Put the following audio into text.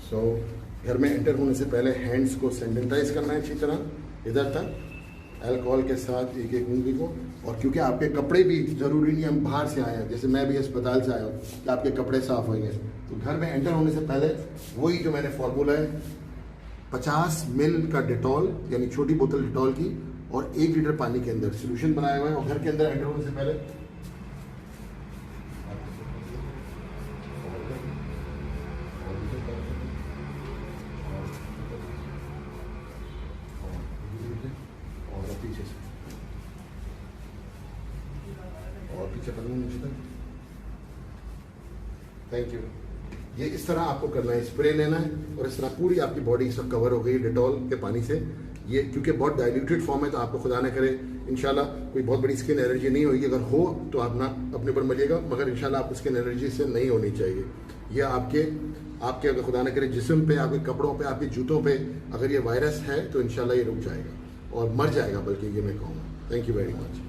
सो घर में एंटर होने से पहले हैंड्स को सैनिटाइज करना है अच्छी तरह इधर तक अल्कोहल के साथ एक एक उंगली को। और क्योंकि आपके कपड़े भी ज़रूरी नहीं हम बाहर से आए हैं, जैसे मैं भी अस्पताल से आया हूँ कि आपके कपड़े साफ होंगे, तो घर में एंटर होने से पहले वही जो मैंने फॉर्मूला है 50 मिल का डिटॉल यानी छोटी बोतल डिटॉल की और 1 लीटर पानी के अंदर सोल्यूशन बनाया हुआ है। और घर के अंदर एंटर होने से पहले पीछे से और पीछे करना नीचे तक। Thank you. ये इस तरह आपको करना है, स्प्रे लेना है और इस तरह पूरी आपकी बॉडी सब कवर हो गई डिटॉल के पानी से। ये क्योंकि बहुत डाइल्यूटेड फॉर्म है तो आपको खुदा न करे इंशाल्लाह कोई बहुत बड़ी स्किन एलर्जी नहीं होगी। अगर हो तो आप ना अपने ऊपर मलिएगा, मगर इंशाल्लाह आपको स्किन एलर्जी से नहीं होनी चाहिए। यह आपके अगर खुदा न करे जिस्म पे, आपके कपड़ों पे, आपके जूतों पे अगर ये वायरस है तो इंशाल्लाह ये रुक जाएगा और मर जाएगा, बल्कि ये मैं कहूँगा। Thank you very much.